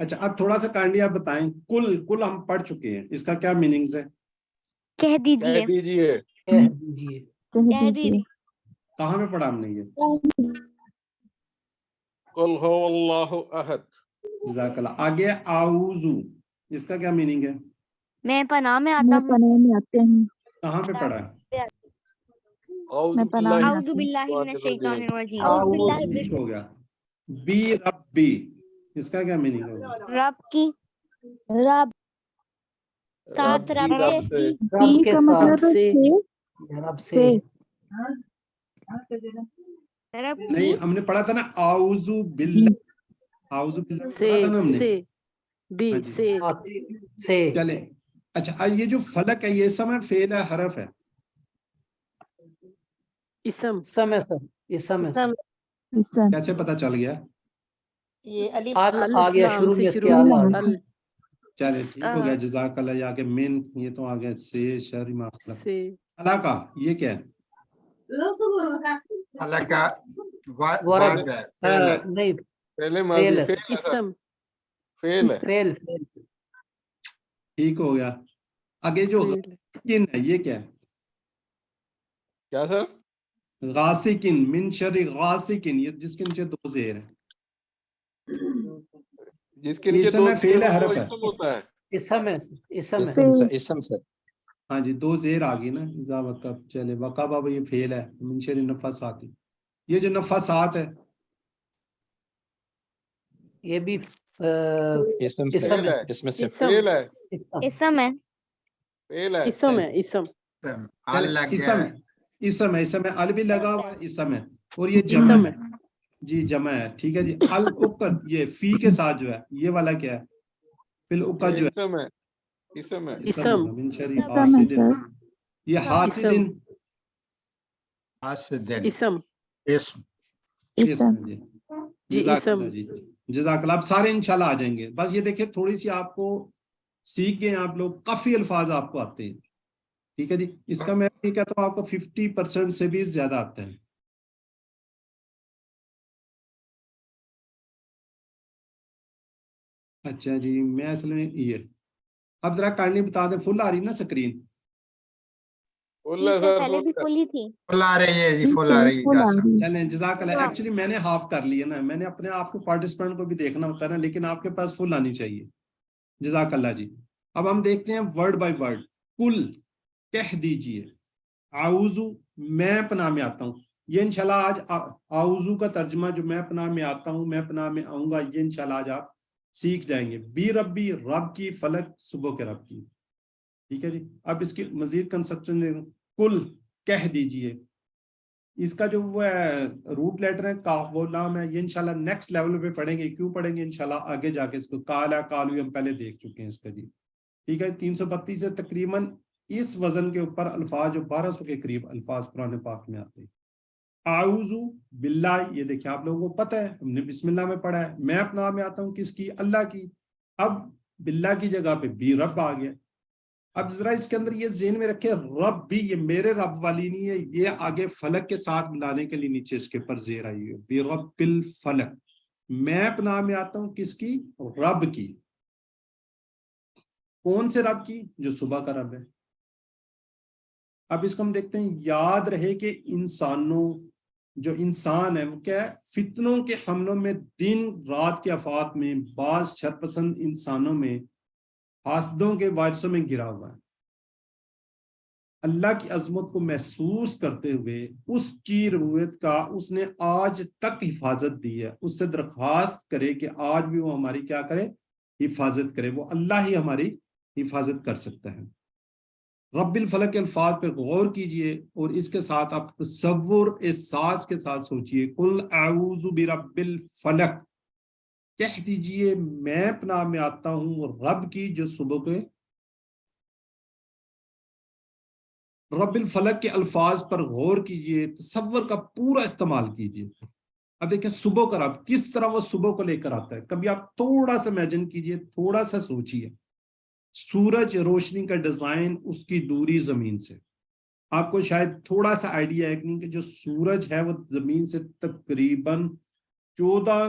اچھا اب تھوڑا سا کائنڈلی آپ بتائیں کل ہم پڑھ چکے ہیں، اس کا کیا میننگز ہے؟ کہہ دیجئے کہہ دیجئے کہہ دیجئے کہاں میں پڑھا ہم نے یہ؟ قل هو اللہ احد. جزاک اللہ. آگے اعوذ، اس کا کیا میننگ ہے؟ میں پناہ میں آتا ہوں. کہاں پہ پڑھا ہے؟ اعوذ باللہ اعوذ باللہ من الشیطان الرجیم. ٹھیک ہو گیا. بی ربی، اس کا کیا میننگ ہوگا؟ رب کی، رب ساتھ رب رب کے، سے. رب کے ساتھ سے رب سے رب کی نہیں ہم نے پڑھا تھا نا اعوذ باللہ، اعوذ باللہ سے پڑھا تھا نا ہم نے. سے بی ہاں جی. سے سے چلیں اچھا یہ جو فلک ہے یہ اسم ہے فعل ہے حرف ہے؟ اسم اسم ہے سر، اسم ہے. کیسے پتہ چل گیا؟ یہ الف ال آ گیا لام شروع سے میں اس شروع کے ہوا. آگے. ال چلے ٹھیک ہو گیا. جزاک اللہ. یہ آگے من، یہ تو آگے سے شر ما خلق. سے علاقہ یہ کیا ہے؟ اللہ کا ورد ہے، فعل ہے. نہیں پہلے فعل ماضی ہے. فعل ہے سر. اسم فعل ہے. فعل ٹھیک ہو گیا. آگے جو فعل. غاسقن ہے یہ کیا ہے؟ کیا سر؟ غاسقن، من شر غاسقن، یہ جس کے نیچے دو زیر ہیں. جس کے یہ نیچے اسم دو ہے فعل ہے وہ حرف ہے؟ اسم ہوتا ہے. اسم ہے، اسم ہے. سے. اسم سر. ہاں جی دو زیر آ گئی نا. اذا وقب. چلے وقب اب یہ فعل ہے من شر نفاسات. یہ جو نفاسات ہے یہ بھی اسم اسم فعل ہے. ہے. اس میں سے اسم فعل ہے. اسم ہے. فعل ہے. اسم ہے اسم اللہ اسم ہے. اسم ہے، اسم ہے. ال بھی لگا ہوا ہے، اسم ہے. اور یہ جمع اسم ہے. ہے. جی جمع ہے. ٹھیک ہے جی. العقد یہ فی کے ساتھ جو ہے یہ والا کیا ہے؟ فی العقد جو ہے اسم ہے. اسم ہے. اسم اسم. ہوگا. من شر حاسد. یہ حاسد اسم. حاسدن اسم اسم. اسم ہے جی. جی جزاک اسم. اللہ جی. جزاک اللہ. اب سارے انشاءاللہ آ جائیں گے. بس یہ دیکھیں تھوڑی سی آپ کو سیکھ گئے آپ لوگ، کافی الفاظ آپ کو آتے ہیں. ٹھیک ہے جی. اس کا میں یہ کہتا ہوں آپ کو 50% سے بھی زیادہ آتے ہیں. اچھا جی میں اصل میں یہ اب ذرا کائنڈلی بتا دیں فل آ رہی نا سکرین؟ فل ہے سر. پہلے بھی فل ہے. کھلی تھی. فل آ رہی ہے جی، فل آ رہی ہے. چلیں جزاک اللہ. ایکچولی میں نے ہاف کر لیا نا، میں نے اپنے آپ کو پارٹیسپینٹ کو بھی دیکھنا ہوتا ہے نا، لیکن آپ کے پاس فل آنی چاہیے. جزاک اللہ جی. اب ہم دیکھتے ہیں ورڈ بائی ورڈ. کل کہہ دیجئے. اعوذ میں پناہ میں آتا ہوں. یہ انشاءاللہ آج اعوذ کا ترجمہ جو میں پناہ میں آتا ہوں، میں پناہ میں آؤں گا، یہ انشاءاللہ آج آپ سیکھ جائیں گے. بی ربی رب کی، فلک صبح کے رب کی. ٹھیک ہے جی. اب اس کی مزید کنسٹرکشن دے دوں. کل کہہ دیجئے. اس کا جو وہ ہے روٹ لیٹر ہے کاف وہ نام ہے. یہ انشاءاللہ نیکسٹ لیول پہ پڑھیں گے. کیوں پڑھیں گے انشاءاللہ آگے جا کے. اس کو کالا کالو ہم پہلے دیکھ چکے ہیں اس کا جی. ٹھیک ہے. 332 سے تقریباً اس وزن کے اوپر الفاظ جو 1200 کے قریب الفاظ قرآن پاک میں آتے ہیں. اعوذ باللہ یہ دیکھیں آپ لوگوں کو پتہ ہے، ہم نے بسم اللہ میں پڑھا ہے. میں اپنا میں آتا ہوں کس کی؟ اللہ کی. اب باللہ کی جگہ پہ بھی رب آ گیا. اب ذرا اس کے اندر یہ ذہن میں رکھے رب بھی یہ میرے رب والی نہیں ہے، یہ آگے فلک کے ساتھ ملانے کے لیے نیچے اس کے پر زیر آئی ہے بی رب الفلک. میں اپنا میں آتا ہوں کس کی؟ رب کی. کون سے رب کی؟ جو صبح کا رب ہے. اب اس کو ہم دیکھتے ہیں. یاد رہے کہ انسانوں جو انسان ہے وہ کیا ہے؟ فتنوں کے حملوں میں، دن رات کے آفات میں، بعض شرپسند انسانوں میں، حاسدوں کے وارثوں میں گرا ہوا ہے. اللہ کی عظمت کو محسوس کرتے ہوئے اس کی ربوبیت کا اس نے آج تک حفاظت دی ہے. اس سے درخواست کرے کہ آج بھی وہ ہماری کیا کرے؟ حفاظت کرے. وہ اللہ ہی ہماری حفاظت کر سکتا ہے. رب الفلق کے الفاظ پہ غور کیجئے اور اس کے ساتھ آپ تصور احساس کے ساتھ سوچئے. قل اعوذ برب الفلق. کہہ دیجئے میں پناہ میں آتا ہوں رب کی جو صبح کے. رب الفلق کے الفاظ پر غور کیجئے، تصور کا پورا استعمال کیجئے. اب دیکھیں صبح کا رب کس طرح وہ صبح کو لے کر آتا ہے. کبھی آپ تھوڑا سا امیجن کیجئے، تھوڑا سا سوچئے. سورج روشنی کا ڈیزائن، اس کی دوری زمین سے. آپ کو شاید تھوڑا سا آئیڈیا ہے کہ جو سورج ہے وہ زمین سے تقریباً 14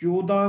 14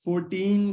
14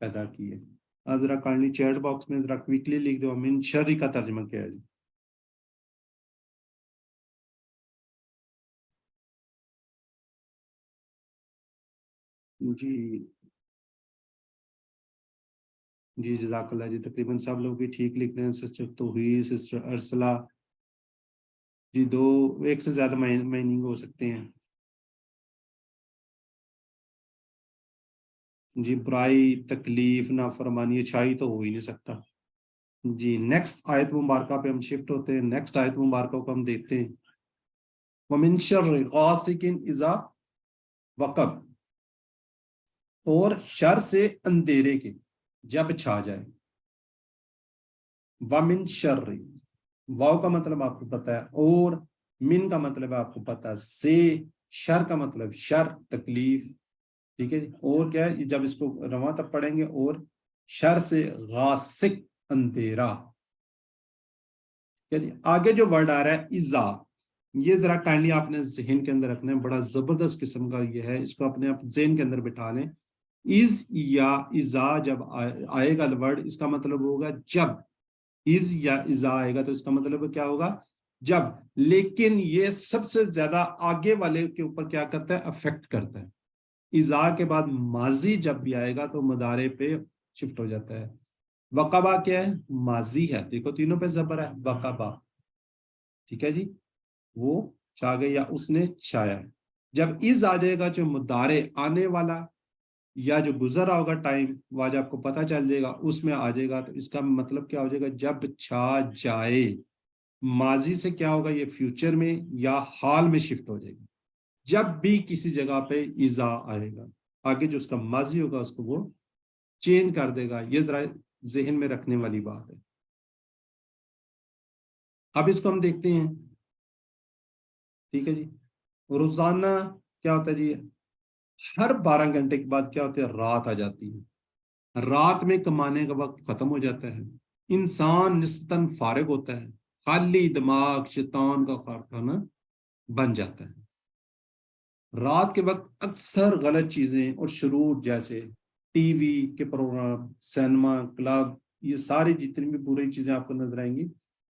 پیدا کی ہے. آپ ذرا کائنڈلی چیٹ باکس میں ذرا کوئکلی لکھ دو من شر کا ترجمہ کیا ہے جی. جی جزاک اللہ جی. تقریباً سب لوگ بھی ٹھیک لکھ رہے ہیں. سسٹر توحید، سسٹر ارسلہ جی. ایک سے زیادہ میننگ ہو سکتے ہیں جی. برائی، تکلیف، نافرمانی، اچھائی تو ہو ہی نہیں سکتا جی. نیکسٹ آیت مبارکہ پہ ہم شفٹ ہوتے ہیں. نیکسٹ آیت مبارکہ کو ہم دیکھتے ہیں. وَمِن شَرِّ غَاسِقٍ إِذَا وَقَبَ، اور شر سے اندھیرے کے جب چھا جائے. وَمِن شَرِّ، واو کا مطلب آپ کو پتا ہے، اور من کا مطلب آپ کو پتا ہے، سے، شر کا مطلب شر، تکلیف. ٹھیک ہے جی. اور کیا ہے جب اس کو رواں تک پڑھیں گے، اور شر سے غاسق، اندھیرا. آگے جو ورڈ آ رہا ہے اذا، یہ ذرا کائنڈلی آپ نے ذہن کے اندر رکھنا ہے. بڑا زبردست قسم کا یہ ہے. اس کو اپنے آپ ذہن کے اندر بٹھا لیں. از یا اذا جب آئے گا ورڈ، اس کا مطلب ہوگا جب. از یا اذا آئے گا تو اس کا مطلب کیا ہوگا؟ جب. لیکن یہ سب سے زیادہ آگے والے کے اوپر کیا کرتا ہے؟ افیکٹ کرتا ہے. اذا کے بعد ماضی جب بھی آئے گا تو مضارع پہ شفٹ ہو جاتا ہے. وقبہ کیا ہے؟ ماضی ہے. دیکھو تینوں پہ زبر ہے. وقبہ. ٹھیک ہے جی. وہ چھا گئے یا اس نے چھایا. جب از آ جائے گا جو مضارع آنے والا یا جو گزر رہا ہوگا ٹائم، وہ جب آپ کو پتہ چل جائے گا اس میں آ جائے گا، تو اس کا مطلب کیا ہو جائے گا؟ جب چھا جائے. ماضی سے کیا ہوگا؟ یہ فیوچر میں یا حال میں شفٹ ہو جائے گا. جب بھی کسی جگہ پہ اذا آئے گا، آگے جو اس کا ماضی ہوگا اس کو وہ چینج کر دے گا. یہ ذرا ذہن میں رکھنے والی بات ہے. اب اس کو ہم دیکھتے ہیں. ٹھیک ہے جی. روزانہ کیا ہوتا ہے جی؟ ہر 12 گھنٹے کے بعد کیا ہوتا ہے؟ رات آ جاتی ہے. رات میں کمانے کا وقت ختم ہو جاتا ہے. انسان نسبتاً فارغ ہوتا ہے. خالی دماغ شیطان کا کارخانہ بن جاتا ہے. رات کے وقت اکثر غلط چیزیں اور شرور جیسے ٹی وی کے پروگرام، سینما، کلب، یہ ساری جتنی بھی بری چیزیں آپ کو نظر آئیں گی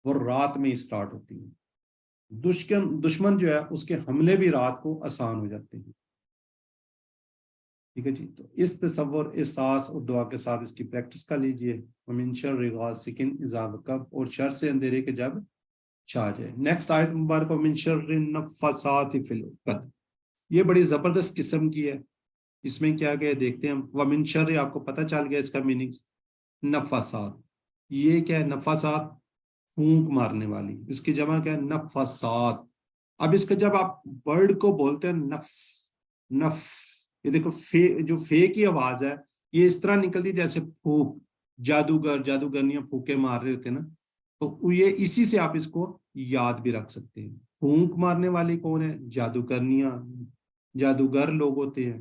وہ رات میں اسٹارٹ ہوتی ہیں. دشمن جو ہے اس کے حملے بھی رات کو آسان ہو جاتے ہیں. ٹھیک ہے جی. تو اس تصور، احساس اور دعا کے ساتھ اس کی پریکٹس کر لیجئے. وَمِن شَرِّ غَاسِقٍ إِذَا وَقَبَ، اور شر سے اندھیرے کے جب چھا جائے. نیکسٹ آیت مبارکہ وَمِن شَرِّ النَّفَّاثَاتِ فِی الْعُقَدِ، یہ بڑی زبردست قسم کی ہے. اس میں کیا گیا دیکھتے ہیں ہم. وَمِن شَرِّ، آپ کو پتہ چل گیا اس کا میننگ. نفاسات، یہ کیا ہے؟ نفاسات، پھونک مارنے والی. اس کی جمع کیا ہے؟ نفاسات. اب اس کا جب آپ ورڈ کو بولتے ہیں نف، یہ دیکھو جو فے کی آواز ہے یہ اس طرح نکلتی جیسے پھونک. جادوگرنیاں پھونکے مار رہے ہوتے ہیں نا، تو یہ اسی سے آپ اس کو یاد بھی رکھ سکتے ہیں. پھونک مارنے والی کون ہے؟ جادوگرنیاں، جادوگر لوگ ہوتے ہیں.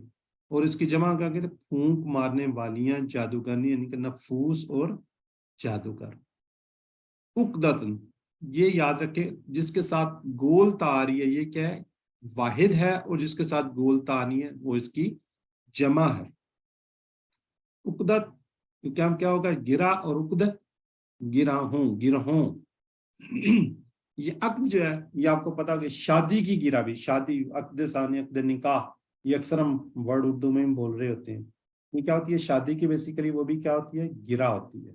اور اس کی جمع کیا کہتے ہیں؟ پھونک مارنے والیاں، جادوگرنیاں، یعنی کہ نفوس اور جادوگر. عقدتن، یہ یاد رکھے جس کے ساتھ گول تا آ رہی ہے یہ کیا ہے؟ واحد ہے، اور جس کے ساتھ گول تا نہیں ہے وہ اس کی جمع ہے. عقدت کیا ہوگا؟ گرا، اور عقدت گرہوں. یہ عقد جو ہے یہ آپ کو پتا کہ شادی کی گرا بھی، شادی، عقد ثانی، عقد نکاح، یہ اکثر ہم ورڈ اردو میں بول رہے ہوتے ہیں. یہ کیا ہوتی ہے؟ شادی کی بیسیکلی وہ بھی کیا ہوتی ہے؟ گرا ہوتی ہے.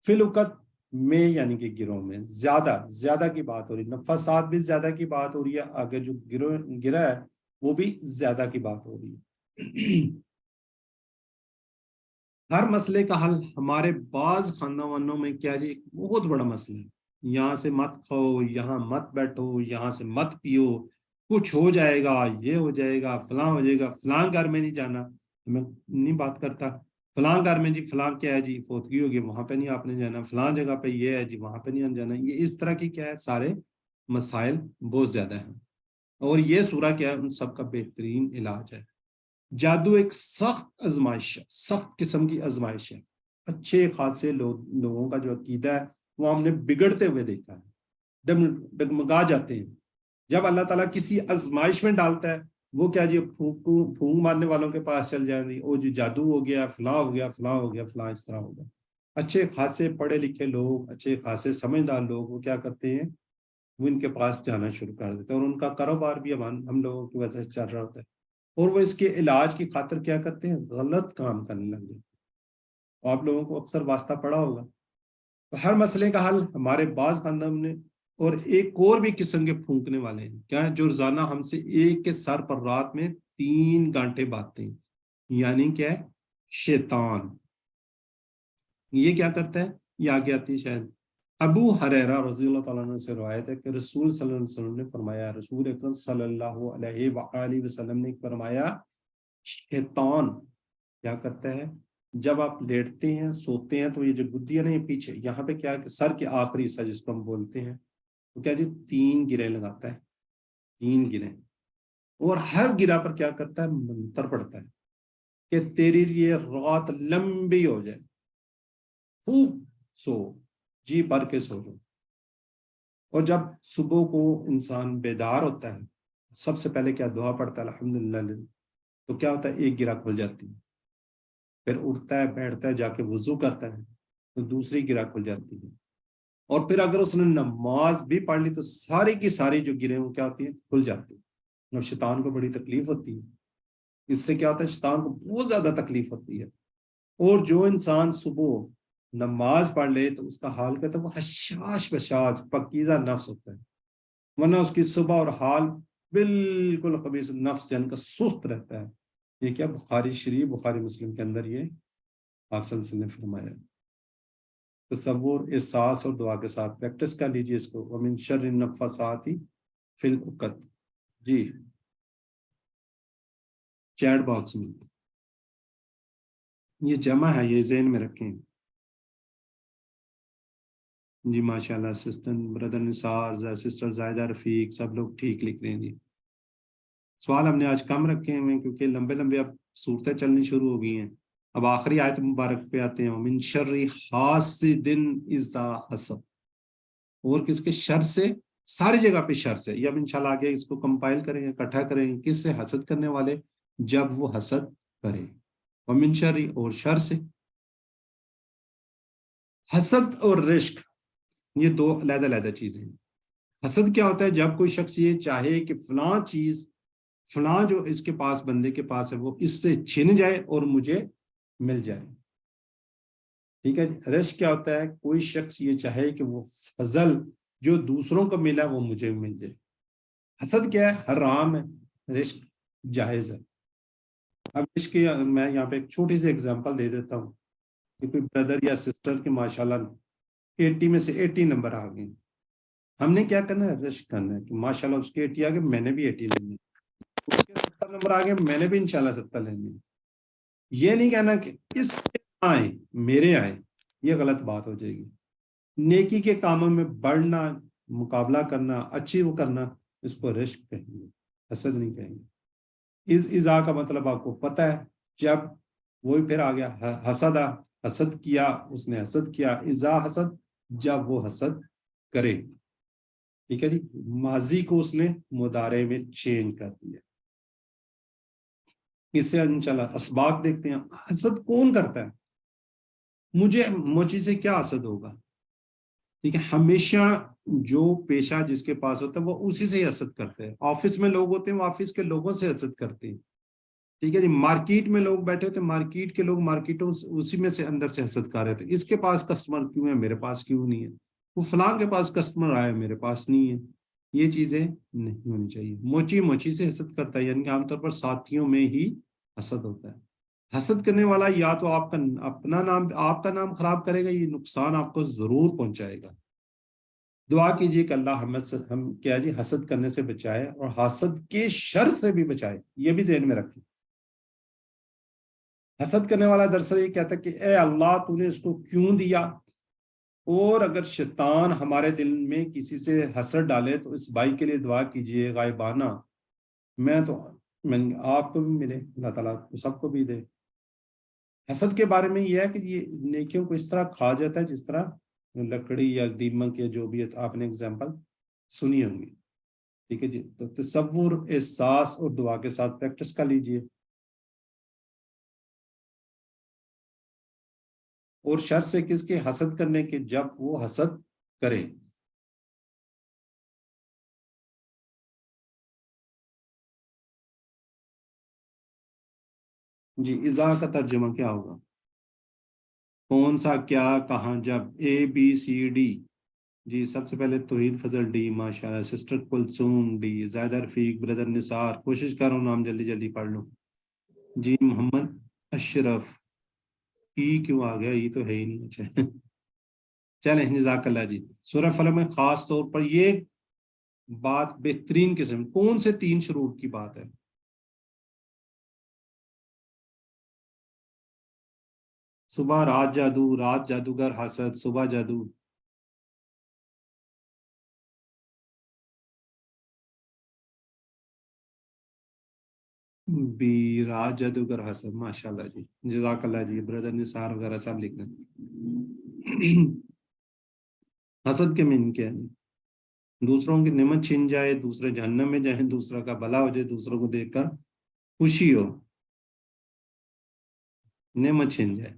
فی الوقت میں یعنی کہ گروہ میں زیادہ کی بات ہو رہی ہے. نفاسات بھی زیادہ کی بات ہو رہی ہے. آگے جو گرہ ہے وہ بھی زیادہ کی بات ہو رہی ہے. ہر مسئلے کا حل ہمارے بعض خاندانوں میں کیا جی؟ ایک بہت بڑا مسئلہ ہے. یہاں سے مت کھاؤ، یہاں مت بیٹھو، یہاں سے مت پیو، کچھ ہو جائے گا، یہ ہو جائے گا، فلاں ہو جائے گا، فلاں گھر میں نہیں جانا. میں نہیں بات کرتا فلاں گھر میں جی فلاں کیا ہے جی فوتگی ہوگی، وہاں پہ نہیں آپ نے جانا. فلاں جگہ پہ یہ ہے جی، وہاں پہ نہیں جانا. یہ اس طرح کی کیا ہے؟ سارے مسائل بہت زیادہ ہیں. اور یہ سورہ کیا ہے؟ ان سب کا بہترین علاج ہے. جادو ایک سخت آزمائش ہے، سخت قسم کی آزمائش ہے. اچھے خاصے لوگوں کا جو عقیدہ ہے وہ ہم نے بگڑتے ہوئے دیکھا ہے. ڈگمگا جاتے ہیں. جب اللہ تعالیٰ کسی آزمائش میں ڈالتا ہے وہ کیا جی پھونک مارنے والوں کے پاس چل جائیں گی، وہ جو جادو ہو گیا، فلاں ہو گیا، فلاں ہو گیا، فلاں اس طرح ہو گیا۔ اچھے خاصے پڑھے لکھے لوگ، اچھے خاصے سمجھدار لوگ وہ کیا کرتے ہیں، وہ ان کے پاس جانا شروع کر دیتے ہیں، اور ان کا کاروبار بھی ہم لوگوں کی وجہ سے چل رہا ہوتا ہے، اور وہ اس کے علاج کی خاطر کیا کرتے ہیں، غلط کام کرنے لگ جاتے ہیں۔ آپ لوگوں کو اکثر واسطہ پڑا ہوگا، تو ہر مسئلے کا حل ہمارے بعض خاندان نے، اور ایک اور بھی قسم کے پھونکنے والے ہیں کیا ہیں، جو روزانہ ہم سے ایک کے سر پر رات میں 3 گھنٹے باندھتے ہیں، یعنی کیا ہے، شیطان۔ یہ کیا کرتا ہے، یہ آگے آتی ہے شاید ابو ہریرہ رضی اللہ تعالیٰ عنہ سے روایت ہے کہ رسول صلی اللہ علیہ وسلم نے فرمایا، رسول اکرم صلی اللہ علیہ وآلہ وسلم نے فرمایا، شیطان کیا کرتا ہے، جب آپ لیٹتے ہیں سوتے ہیں تو یہ جو گدی ہے نا، یہ پیچھے یہاں پہ کیا ہے، سر کے آخری حصہ جس کو ہم بولتے ہیں، تو کیا جی 3 گرے لگاتا ہے، 3 گرے، اور ہر گرا پر کیا کرتا ہے، منتر پڑتا ہے کہ تیری لیے رات لمبی ہو جائے، خوب سو، جی بھر کے سو جاؤ۔ اور جب صبح کو انسان بیدار ہوتا ہے، سب سے پہلے کیا دعا پڑھتا ہے، الحمدللہ، تو کیا ہوتا ہے، ایک گرہ کھل جاتی ہے، پھر اٹھتا ہے، بیٹھتا ہے، جا کے وضو کرتا ہے تو دوسری گرہ کھل جاتی ہے، اور پھر اگر اس نے نماز بھی پڑھ لی تو ساری کی ساری جو گرہیں وہ کیا ہوتی ہیں، کھل جاتی ہیں۔ اور شیطان کو بڑی تکلیف ہوتی ہے، اس سے کیا ہوتا ہے، شیطان کو بہت زیادہ تکلیف ہوتی ہے، اور جو انسان صبح نماز پڑھ لے تو اس کا حال کہتا ہے وہ حشاش بشاش پکیزہ نفس ہوتا ہے، ورنہ اس کی صبح اور حال بالکل خبیث نفس یعنی کا سست رہتا ہے۔ یہ کیا بخاری شریف، بخاری مسلم کے اندر یہ آپ صلی اللہ علیہ وسلم نے فرمایا۔ تصور، احساس اور دعا کے ساتھ پریکٹس کر لیجیے اس کو۔ ومن شر النفاثات فی العقد، جی چیٹ باکس میں یہ جمع ہے، یہ ذہن میں رکھیں جی۔ ماشاءاللہ اسسٹنٹ بردر نثار، سسٹر زائدہ رفیق، سب لوگ ٹھیک لکھ رہے ہیں جی۔ سوال ہم نے آج کم رکھے ہیں کیونکہ لمبے لمبے اب صورتیں چلنی شروع ہو گئی ہیں۔ اب آخری آیت مبارک پہ آتے ہیں، ومن شر حاسد اذا حسد، اور کس کے شر سے، ساری جگہ پہ شر سے، یہ اب انشاءاللہ آگے اس کو کمپائل کریں گے، اکٹھا کریں گے، کس سے، حسد کرنے والے جب وہ حسد کرے، ومن شر، اور شر سے۔ حسد اور رشک یہ 2 علیحدہ علیحدہ چیزیں ہیں۔ حسد کیا ہوتا ہے، جب کوئی شخص یہ چاہے کہ فلاں چیز، فلاں جو اس کے پاس، بندے کے پاس ہے، وہ اس سے چھن جائے اور مجھے مل جائے، ٹھیک ہے جی۔ رشک کیا ہوتا ہے، کوئی شخص یہ چاہے کہ وہ فضل جو دوسروں کو ملا وہ مجھے مل جائے۔ حسد کیا ہے، حرام ہے، رشک جائز ہے۔ اب اس کی میں یہاں پہ ایک چھوٹی سی اگزامپل دے دیتا ہوں کہ کوئی بردر یا سسٹر کے ماشاءاللہ 80 میں سے 80 نمبر آ گئے، ہم نے کیا کرنا ہے، رشک کرنا ہے کہ ماشاءاللہ اس کے 80 آ گئے، میں نے بھی 80 لینے، اس کے 70 نمبر آ گئے، میں نے بھی انشاءاللہ 70 لینے۔ یہ نہیں کہنا کہ اس کے آئے میرے آئے، یہ غلط بات ہو جائے گی۔ نیکی کے کاموں میں بڑھنا، مقابلہ کرنا، اچھی وہ کرنا، اس کو رشک کہیں گے، حسد نہیں کہیں گے۔ اس ازا کا مطلب آپ کو پتہ ہے، جب وہی پھر آ گیا حسدہ، حسد کیا، اس نے حسد کیا، ازا حسد، جب وہ حسد کرے، ٹھیک ہے جی۔ ماضی کو اس نے مضارع میں چینج کر دیا۔ اس سے انشاءاللہ اسباق دیکھتے ہیں، حسد کون کرتا ہے، مجھے مجھ سے کیا حسد ہوگا، ٹھیک ہے۔ ہمیشہ جو پیشہ جس کے پاس ہوتا ہے وہ اسی سے ہی حسد کرتے ہیں۔ آفس میں لوگ ہوتے ہیں، وہ آفس کے لوگوں سے حسد کرتے ہیں، ٹھیک ہے جی۔ مارکیٹ میں لوگ بیٹھے ہوتے ہیں، مارکیٹ کے لوگ مارکیٹوں اسی میں سے اندر سے حسد کر رہے تھے، اس کے پاس کسٹمر کیوں ہے، میرے پاس کیوں نہیں ہے، وہ فلاں کے پاس کسٹمر آئے، میرے پاس نہیں ہے۔ یہ چیزیں نہیں ہونی چاہیے۔ موچی موچی سے حسد کرتا ہے، یعنی کہ عام طور پر ساتھیوں میں ہی حسد ہوتا ہے۔ حسد کرنے والا یا تو آپ کا اپنا نام، آپ کا نام خراب کرے گا، یہ نقصان آپ کو ضرور پہنچائے گا۔ دعا کیجیے کہ اللہ ہم کیا جی حسد کرنے سے بچائے اور حسد کے شر سے بھی بچائے، یہ بھی ذہن میں رکھیں۔ حسد کرنے والا دراصل یہ کہتا ہے کہ اے اللہ تو نے اس کو کیوں دیا، اور اگر شیطان ہمارے دل میں کسی سے حسد ڈالے تو اس بھائی کے لیے دعا کیجیے غائبانہ، میں آپ کو بھی ملے، اللہ تعالیٰ سب کو بھی دے۔ حسد کے بارے میں یہ ہے کہ یہ نیکیوں کو اس طرح کھا جاتا ہے جس طرح لکڑی یا دیمک یا جو بھی ہے، آپ نے اگزامپل سنی ہوں گی، ٹھیک ہے جی. تو تصور احساس اور دعا کے ساتھ پریکٹس کر لیجئے. اور شر سے کس کے؟ حسد کرنے کے، جب وہ حسد کرے. جی اذا کا ترجمہ کیا ہوگا؟ کون سا، کیا، کہاں، جب. اے بی سی ڈی. جی سب سے پہلے توحید فضل ڈی، ماشاءاللہ. Sister Kulsoom D. Zaida Rafiq, brother Nisar. کوشش کر رہا ہوں نام جلدی جلدی پڑھ لوں. جی محمد اشرف. ای کیوں آ گیا؟ ای تو ہے ہی نہیں. اچھا چلیں جزاک اللہ جی. سورہ فلق میں خاص طور پر یہ بات بہترین قسم، کون سے 3 شروط کی بات ہے؟ صبح رات جادو، رات جادوگر حسد، صبح جادو. بی رات جادوگر حسد. ماشاءاللہ جی جزاک اللہ جی. بردر نثار وغیرہ سب لکھ رہے ہیں. حسد کے معنی کیا ہے؟ دوسروں کی نعمت چھن جائے، دوسرے جہنم میں جائیں، دوسروں کا بھلا ہو جائے، دوسروں کو دیکھ کر خوشی ہو، نعمت چھن جائے.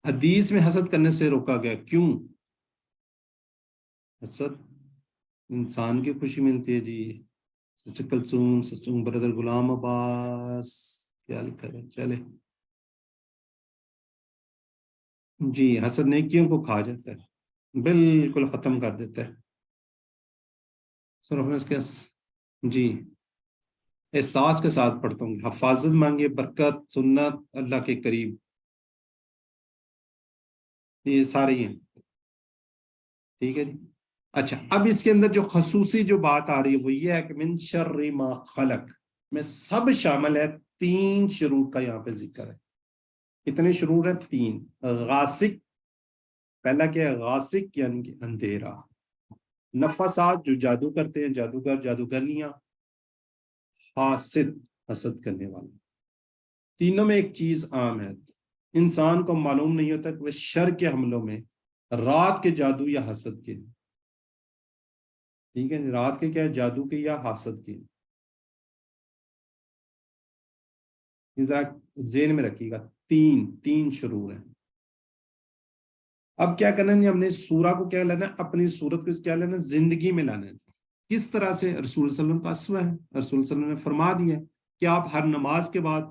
حدیث میں حسد کرنے سے روکا گیا، کیوں؟ حسد انسان کی خوشی ملتی ہے. جی sister Kulsoom, sister brother Ghulam Abbas کیا لکھا ہے؟ چلے جی. حسد نیکیوں کو کھا جاتا ہے، بالکل ختم کر دیتا ہے. جی احساس کے ساتھ پڑھتا ہوں. حفاظت مانگے، برکت، سنت، اللہ کے قریب، یہ سارے ہیں. ٹھیک ہے جی. اچھا اب اس کے اندر جو خصوصی جو بات آ رہی ہے وہ یہ ہے کہ من شر ما خلق میں سب شامل ہے. 3 شرور کا یہاں پہ ذکر ہے. کتنے شرور ہیں؟ 3. غاسق، پہلا کیا ہے؟ غاسق یعنی کہ اندھیرا. نفسات جو جادو کرتے ہیں، جادوگر، جادوگرنیاں. حاسد، حسد کرنے والا. تینوں میں ایک چیز عام ہے، انسان کو معلوم نہیں ہوتا کہ وہ شر کے حملوں میں رات کے جادو یا حسد کے. ٹھیک ہے، رات کے کیا ہے؟ جادو کے یا حسد کے. ذرا ذہن میں رکھیے گا. 3 شرور ہیں. اب کیا کرنا ہے؟ ہم نے سورہ کو کیا لینا ہے؟ اپنی صورت کو کیا لینا ہے؟ زندگی میں لانا ہے. کس طرح سے؟ رسول صلی اللہ علیہ وسلم کا اسوہ ہے. رسول صلی اللہ علیہ وسلم نے فرما دیا ہے کہ آپ ہر نماز کے بعد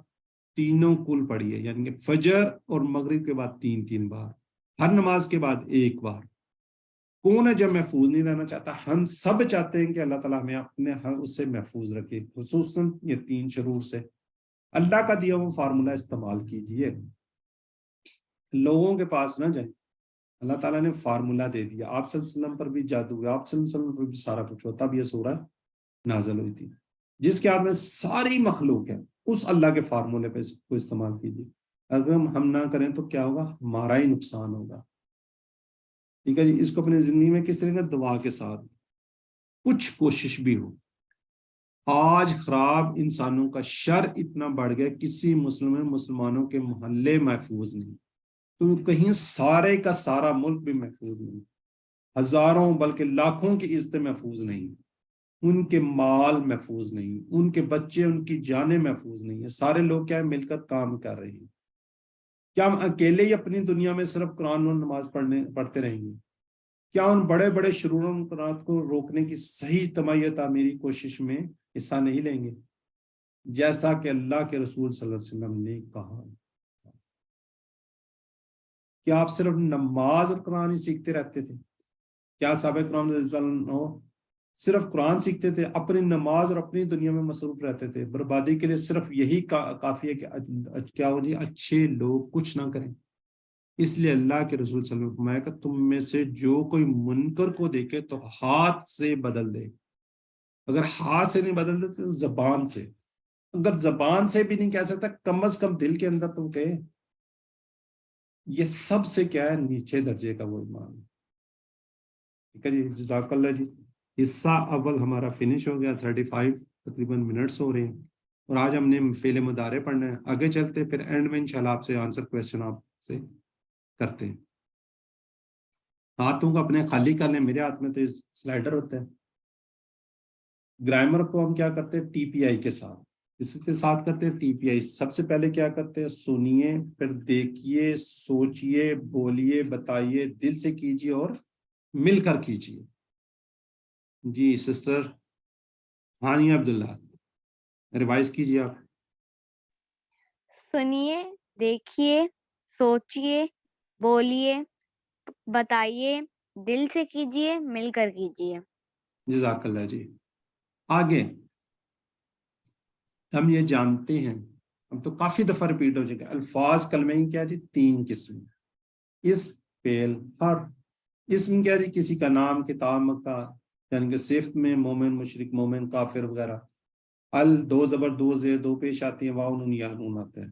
تینوں کل پڑھیے، یعنی کہ فجر اور مغرب کے بعد 3 بار، ہر نماز کے بعد 1 بار. کون ہے جو محفوظ نہیں رہنا چاہتا؟ ہم سب چاہتے ہیں کہ اللہ تعالیٰ ہمیں اپنے اس سے محفوظ رکھے، خصوصاً یہ 3 شرور سے. اللہ کا دیا وہ فارمولہ استعمال کیجئے، لوگوں کے پاس نہ جائیں. اللہ تعالیٰ نے فارمولہ دے دیا. آپ صلی اللہ علیہ وسلم پر بھی جادو ہوا، آپ صلی اللہ علیہ وسلم پر بھی سارا کچھ ہوتا. اب یہ سورہ نازل ہوئی تھی. جس کے ہاتھ میں ساری مخلوق ہے، اس اللہ کے فارمولے پہ اس کو استعمال کیجیے. اگر ہم نہ کریں تو کیا ہوگا؟ ہمارا ہی نقصان ہوگا. ٹھیک ہے جی. اس کو اپنی زندگی میں کس طرح کا دعا کے ساتھ کچھ کوشش بھی ہو. آج خراب انسانوں کا شر اتنا بڑھ گیا، کسی مسلمانوں کے محلے محفوظ نہیں، تو کہیں سارے کا سارا ملک بھی محفوظ نہیں. ہزاروں بلکہ لاکھوں کی عزتیں محفوظ نہیں، ان کے مال محفوظ نہیں، ان کے بچے، ان کی جانیں محفوظ نہیں ہیں. سارے لوگ کیا مل کر کام کر رہے ہیں. کیا ہم اکیلے ہی اپنی دنیا میں صرف قرآن اور نماز پڑھتے رہیں گے؟ کیا ان بڑے بڑے شروروں کو روکنے کی صحیح تمہیت تعمیری کوشش میں حصہ نہیں لیں گے، جیسا کہ اللہ کے رسول صلی اللہ علیہ وسلم نے کہا؟ کیا آپ صرف نماز اور قرآن ہی سیکھتے رہتے تھے؟ کیا صحابہ کرام رضی اللہ عنہ صرف قرآن سیکھتے تھے، اپنی نماز اور اپنی دنیا میں مصروف رہتے تھے؟ بربادی کے لیے صرف یہی کافی ہے کہ کیا ہو جی اچھے لوگ کچھ نہ کریں. اس لیے اللہ کے رسول صلی اللہ علیہ وسلم نے فرمایا کہ تم میں سے جو کوئی منکر کو دیکھے تو ہاتھ سے بدل دے. اگر ہاتھ سے نہیں بدل دے تو زبان سے. اگر زبان سے بھی نہیں کہہ سکتا، کم از کم دل کے اندر تم کہے. یہ سب سے کیا ہے؟ نیچے درجے کا وہ ایمان. ٹھیک ہے جی. جزاک اللہ جی. حصہ اول ہمارا فنش ہو گیا. 35 تقریباً منٹس ہو رہے ہیں، اور آج ہم نے فعل مضارع پڑھنا ہے. آگے چلتے پھر اینڈ میں انشاءاللہ آپ سے آنسر کویسچن آپ سے کرتے ہیں. ہاتھوں کو اپنے خالی کر لیں. میرے ہاتھ میں تو سلائڈر ہوتا ہے. گرامر کو ہم کیا کرتے ہیں ٹی پی آئی کے ساتھ، اس کے ساتھ کرتے ہیں ٹی پی آئی. سب سے پہلے کیا کرتے ہیں، سنیے، پھر دیکھیے، سوچئے، بولیے، بتائیے، دل سے کیجیے اور مل کر کیجیے. جی سسٹر ہانیہ عبداللہ ریوائز کیجیے آپ. سنیے، دیکھیے، سوچیے، بولیے، بتائیے، دل سے کیجیے، مل کر کیجیے. جزاک اللہ جی. آگے ہم یہ جانتے ہیں، ہم تو کافی دفعہ ریپیٹ ہو چکے، الفاظ کلمے کی کیا جی 3 قسم. اسم، فعل، حرف. اسم کیا جی کسی کا نام، کتاب، مکہ، یعنی کہ صفت میں مومن، مشرک، مومن، کافر وغیرہ. دو زبر، دو زیر، دو پیش آتی ہیں، واو، نون، یا، نون آتے ہیں.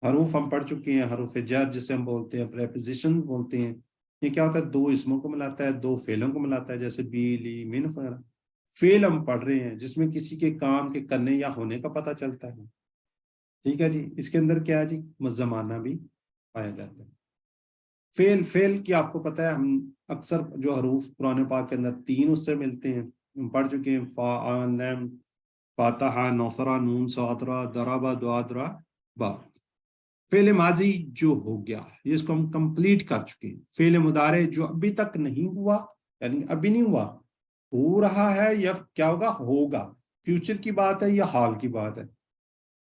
حروف ہم پڑھ چکے ہیں، حروف جر جسے ہم بولتے ہیں، پریپوزیشن بولتے ہیں. یہ کیا ہوتا ہے، 2 اسموں کو ملاتا ہے، 2 فعلوں کو ملاتا ہے، جیسے بی، لی، من وغیرہ. فعل ہم پڑھ رہے ہیں جس میں کسی کے کام کے کرنے یا ہونے کا پتہ چلتا ہے. ٹھیک ہے جی. اس کے اندر کیا ہے جی زمانہ بھی پایا جاتا ہے. فعل کی آپ کو پتہ ہے، ہم اکثر جو حروف قرآن پاک کے اندر 3 اس سے ملتے ہیں، ہم پڑھ چکے ہیں، فا، لام، فاتحہ، نوسرا، نون، سواترا، درابا، دعادرا، با. فعل ماضی جو ہو گیا یہ اس کو ہم کمپلیٹ کر چکے ہیں. فعل مضارع جو ابھی تک نہیں ہوا، یعنی ابھی نہیں ہوا، ہو رہا ہے یا کیا ہوگا، فیوچر کی بات ہے یا حال کی بات ہے.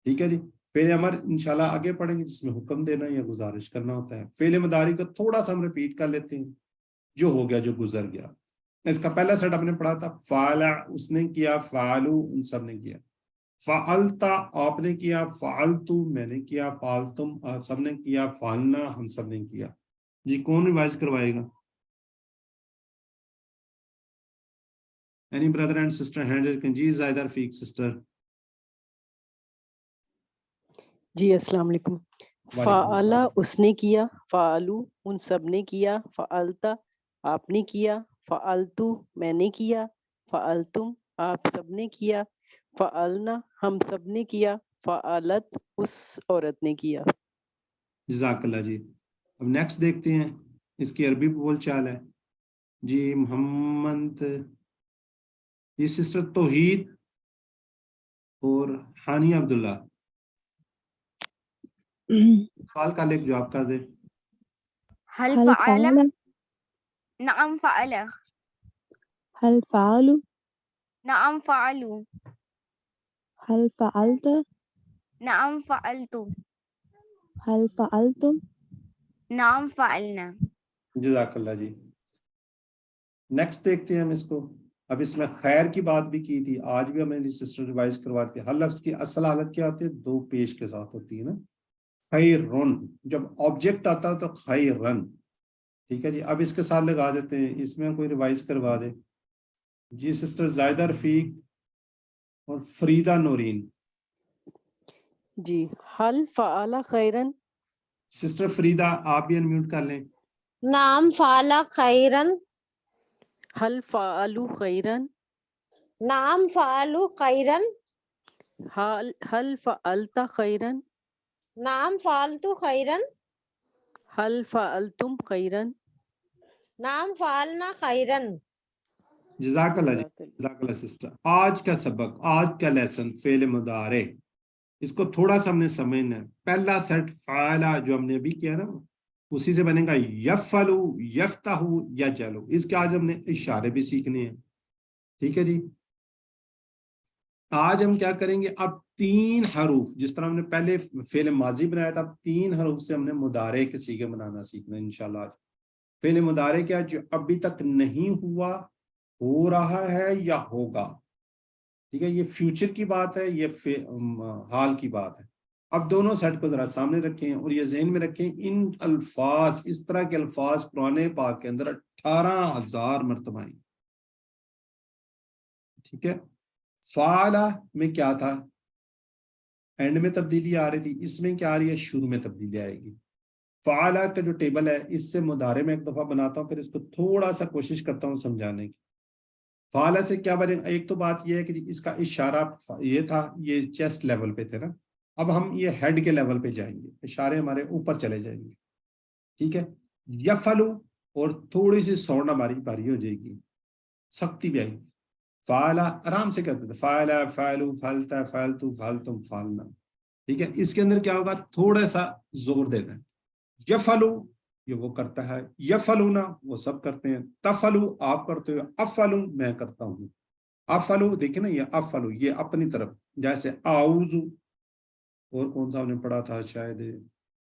ٹھیک ہے جی. فعل امر انشاءاللہ آگے پڑھیں گے جس میں حکم دینا یا گزارش کرنا ہوتا ہے. فعل مضارع کو تھوڑا سا ہم ریپیٹ کر لیتے ہیں، جو ہو گیا، جو گزر گیا. اس کا پہلا سیٹ ہم نے پڑھا تھا، فعل اس نے کیا، فعلو ان سب نے کیا، فعلتا آپ نے کیا، فعلتو میں نے کیا، فعلتم آپ سب نے کیا، فعلنا ہم سب نے کیا. جی کون ریوائز کروائے گا؟ Any brother and sister handle can جی زائدہ رفیق سسٹر. جی السلام علیکم. وعلیکم فعلا السلام. اس نے کیا، فعلو ان سب نے کیا، فعلتا آپ نے کیا، فعلتو میں نے کیا، فعلتم آپ سب نے کیا، فعلنا ہم سب نے کیا، فعلت اس عورت نے کیا. جزاک اللہ جی. اب نیکسٹ دیکھتے ہیں، اس کی عربی بول چال ہے. جی محمد، جی سسٹر توحید اور ہانیہ عبداللہ سوال کا لکھ جواب کر دے. هل هل فعل؟ فعل نعم فعل. هل فعلوا نعم فعلوا. هل فعلت نعم فعلت. هل فعلتم نعم فعلنا. جزاک اللہ جی. نیکسٹ دیکھتے ہیں ہم اس کو. اب اس میں خیر کی بات بھی کی تھی، آج بھی ہمیں سسٹر ریوائز کرواتی ہے. ہر لفظ کی اصل حالت کیا ہوتی ہے، 2 پیش کے ساتھ ہوتی ہے نا. خیرن جب آبجیکٹ آتا ہے تو خیرن. ٹھیک ہے جی. اب اس کے ساتھ لگا دیتے ہیں، اس میں کوئی ریوائز کروا دے. جی سسٹر زائدہ رفیق اور فریدہ نورین. جی حل فعل خیرن. سسٹر فریدہ آپ بھی انمیوٹ کر لیں. نعم فعل خیرن. حل فعلو خیرن. نعم فعل خیرن. حل فعلت خیرن. نعم فعلت خیرن. حل فعلتم خیرن. نعم فعلنا خیرن. جزاک اللہ جی. جزاک اللہ سسٹر. آج کا سبق، آج کا لیسن فعل مضارع، اس کو تھوڑا سا ہم نے سمجھنا ہے. پہلا سیٹ فعلا جو ہم نے ابھی کیا نا، اسی سے بنے گا یفعلو، یفتحو، یجعلو. اس کے آج ہم نے اشارے بھی سیکھنے ہیں. ٹھیک ہے جی. آج ہم کیا کریں گے، اب 3 حروف، جس طرح ہم نے پہلے فعل ماضی بنایا تھا، اب 3 حروف سے ہم نے مضارع کے صیغے بنانا سیکھنا ہے انشاءاللہ. آج فعل مضارع کیا، جو ابھی تک نہیں ہوا، ہو رہا ہے یا ہوگا. ٹھیک ہے. یہ فیوچر کی بات ہے، یہ حال کی بات ہے. اب دونوں سیٹ کو ذرا سامنے رکھیں اور یہ ذہن میں رکھیں، ان الفاظ، اس طرح کے الفاظ قرآن پاک کے اندر 18,000 مرتبہ ہیں. ٹھیک ہے. فعلا میں کیا تھا، اینڈ میں تبدیلی آ رہی تھی. اس میں کیا آ رہی ہے، شروع میں تبدیلی آئے گی. فعلا کا جو ٹیبل ہے، اس سے مضارع میں ایک دفعہ بناتا ہوں، پھر اس کو تھوڑا سا کوشش کرتا ہوں سمجھانے کی. فعلا سے کیا بنے گا، ایک تو بات یہ ہے کہ اس کا اشارہ یہ تھا، یہ چیسٹ لیول پہ تھے نا. اب ہم یہ ہیڈ کے لیول پہ جائیں گے، اشارے ہمارے اوپر چلے جائیں گے. ٹھیک ہے. یفعلو اور تھوڑی سی ساؤنڈ ہماری بھاری ہو جائے گی، سختی بھی آئے گی. فعلا آرام سے کہتے تھے، فعلا فعلو فعلتا فعلتو فعلتم فعلنا، ٹھیک ہے. اس کے اندر کیا ہوگا، تھوڑا سا زور دینا ہے. یفعلو یہ وہ کرتا ہے، یفعلونا وہ سب کرتے ہیں، تفعلو آپ کرتے ہو، افعلو میں کرتا ہوں. افعلو دیکھیں نا، یہ افعلو یہ اپنی طرف، جیسے اعوذ، اور کون سا ہم نے پڑھا تھا شاید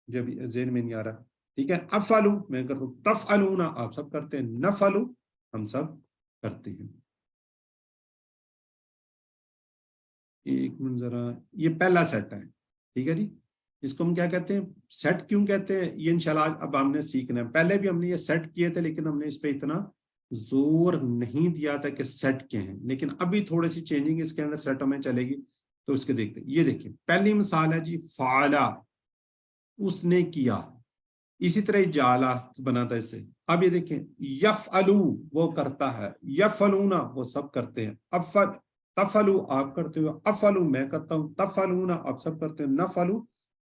جب ذہن میں نہیں آ رہا، ٹھیک ہے. افعلو میں کرتا ہوں، تفعلونا آپ سب کرتے ہیں، نفعلو ہم سب کرتے ہیں. ایک منٹ ذرا، یہ پہلا سیٹ ہے، ٹھیک ہے جی. اس کو ہم کیا کہتے ہیں، سیٹ کیوں کہتے ہیں، یہ انشاءاللہ اب ہم نے سیکھنا ہے. پہلے بھی ہم نے یہ سیٹ کیے تھے لیکن ہم نے اس پہ اتنا زور نہیں دیا تھا کہ سیٹ کیا ہیں، لیکن ابھی تھوڑی سی چینجنگ اس کے اندر سیٹوں میں چلے گی تو اس کے دیکھتے ہیں. یہ دیکھیں پہلی مثال ہے جی، فعلا اس نے کیا، اسی طرح جعلا بنا تھا اس سے. اب یہ دیکھیں یفعلو وہ کرتا ہے، یفعلونا وہ سب کرتے ہیں، تفعلو آپ کرتے ہو، افعلو میں کرتا ہوں، تفعلونا آپ سب کرتے ہیں، نفعلو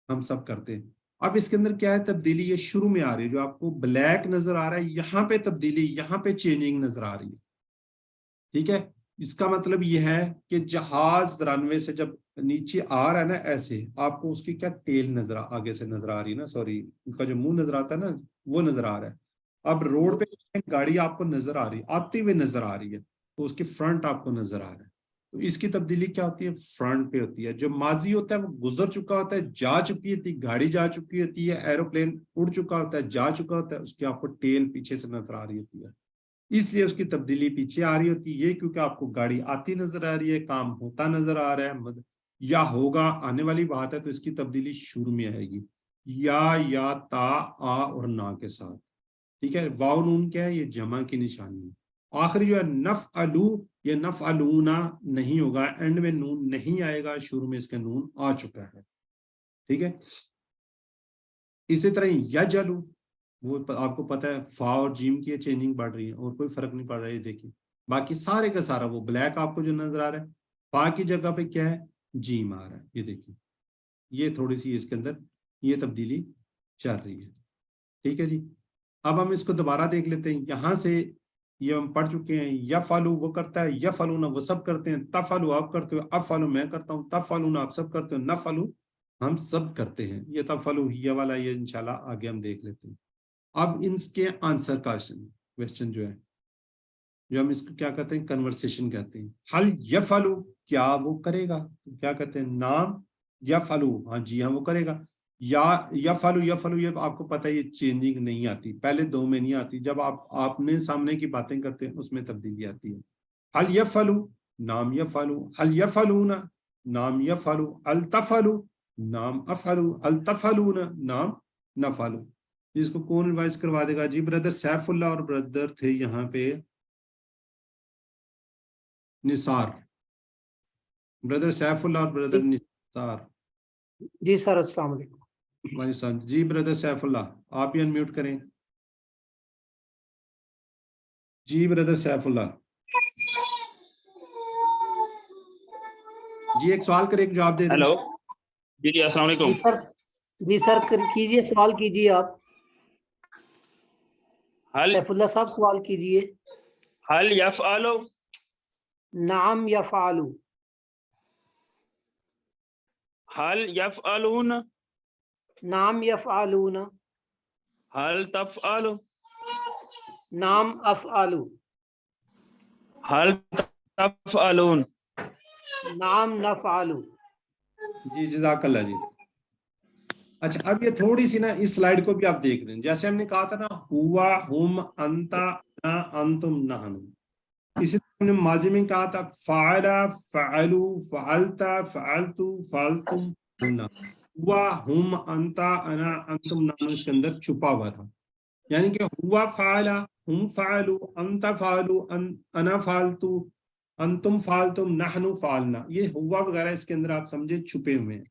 ہم سب کرتے ہیں. اب اس کے اندر کیا ہے تبدیلی، یہ شروع میں آ رہی ہے، جو آپ کو بلیک نظر آ رہا ہے یہاں پہ تبدیلی، یہاں پہ چینجنگ نظر آ رہی ہے، ٹھیک ہے. اس کا مطلب یہ ہے کہ جہاز رن وے سے جب نیچے آ رہا ہے نا، ایسے آپ کو اس کی کیا ٹیل نظر آگے سے نظر آ رہی ہے نا، سوری ان کا جو منہ نظر آتا ہے نا وہ نظر آ رہا ہے. اب روڈ پہ گاڑی آپ کو نظر آ رہی ہے، آتی ہوئی نظر آ رہی ہے، تو اس کی فرنٹ آپ کو نظر آ رہا ہے. تو اس کی تبدیلی کیا ہوتی ہے، فرنٹ پہ ہوتی ہے. جو ماضی ہوتا ہے وہ گزر چکا ہوتا ہے، جا چکی ہوتی ہے، گاڑی جا چکی ہوتی ہے، ایروپلین اڑ چکا ہوتا ہے، جا چکا ہوتا ہے، اس کی آپ کو ٹیل پیچھے سے نظر آ رہی ہوتی ہے، اس لیے اس کی تبدیلی پیچھے آ رہی ہوتی ہے. یہ کیونکہ آپ کو گاڑی آتی نظر آ رہی ہے، کام ہوتا نظر آ رہا ہے، یا ہوگا آنے والی بات ہے تو اس کی تبدیلی شروع میں آئے گی، یا تا آ اور نا کے ساتھ، ٹھیک ہے. واو نون کیا ہے، یہ جمع کی نشانی ہے. آخری جو ہے نفعلو، یہ نفعلونا نہیں ہوگا، اینڈ میں نون نہیں آئے گا، شروع میں اس کا نون آ چکا ہے، ٹھیک ہے. اسی طرح یجلو، وہ آپ کو پتہ ہے فا اور جیم کی چینجنگ بڑھ رہی ہے اور کوئی فرق نہیں پڑ رہا ہے. یہ دیکھیں باقی سارے کا سارا وہ بلیک آپ کو جو نظر آ رہا ہے، فا کی جگہ پہ کیا ہے، جیم آ رہا ہے. یہ دیکھیں یہ تھوڑی سی اس کے اندر یہ تبدیلی چل رہی ہے، ٹھیک ہے جی. اب ہم اس کو دوبارہ دیکھ لیتے ہیں. یہاں سے یہ ہم پڑھ چکے ہیں، یفعلو وہ کرتا ہے، یفعلونا وہ سب کرتے ہیں، تفعلو آپ کرتے ہو، افعلو میں کرتا ہوں، تفعلونا آپ سب کرتے ہو، نفعلو ہم سب کرتے ہیں. یہ تفعلو یہ والا یہ انشاءاللہ آگے ہم دیکھ لیتے ہیں. اب ان کے آنسر کا کویسچن جو ہے، جو ہم اس کو کیا کہتے ہیں، کنورسیشن کہتے ہیں. حل یفعلو کیا وہ کرے گا، کیا کہتے ہیں، نام یفعلو ہاں جی ہاں وہ کرے گا. یا یفعلو، یفعلو یہ آپ کو پتہ ہے یہ چینجنگ نہیں آتی، پہلے دو میں نہیں آتی، جب آپ نے سامنے کی باتیں کرتے ہیں اس میں تبدیلی آتی ہے. حل یفعلو نام یفعلو، حل یفعلون نام یفعلو، التفعلو نام افعلو، التفعلون نام نفعلو. جس کو کون ریوائز کروا دے گا جی، بردر سیف اللہ اور بردر تھے یہاں پہ نثار، بردر سیف اللہ اور بردر نثار. جی سر السلام علیکم. جی بردر سیف اللہ آپ ہی انمیوٹ کریں. جی بردر سیف اللہ جی ایک سوال کرے ایک جواب دے دیں. ہیلو جی السلام علیکم. جی سر، جی سر کیجیے، سوال کیجیے آپ. حل سیف اللہ صاحب سوال کیجیے. حل یفعلو نعم یفعلو. حل یفعلون نعم یفعلون. حل تفعلو نعم افعلو. حل تفعلون نعم نفعلو. جی جزاک اللہ جی. اچھا اب یہ تھوڑی سی نا اس سلائیڈ کو بھی آپ دیکھ رہے ہیں، جیسے ہم نے کہا تھا نا ہوا ہم انتا انا انتم نحن، اسی طرح ہم نے ماضی میں کہا تھا فعلا فعلو فعلتا فعلتو فعلتم فعلنا. ہوا ہم انتا انا انتم نحن اس کے اندر چھپا ہوا تھا، یعنی کہ ہوا فعلا ہم فعلو انتا فعلو انا فعلتو انتم فعلتم نحن فعلنا، یہ ہوا وغیرہ اس کے اندر آپ سمجھے چھپے ہوئے ہیں،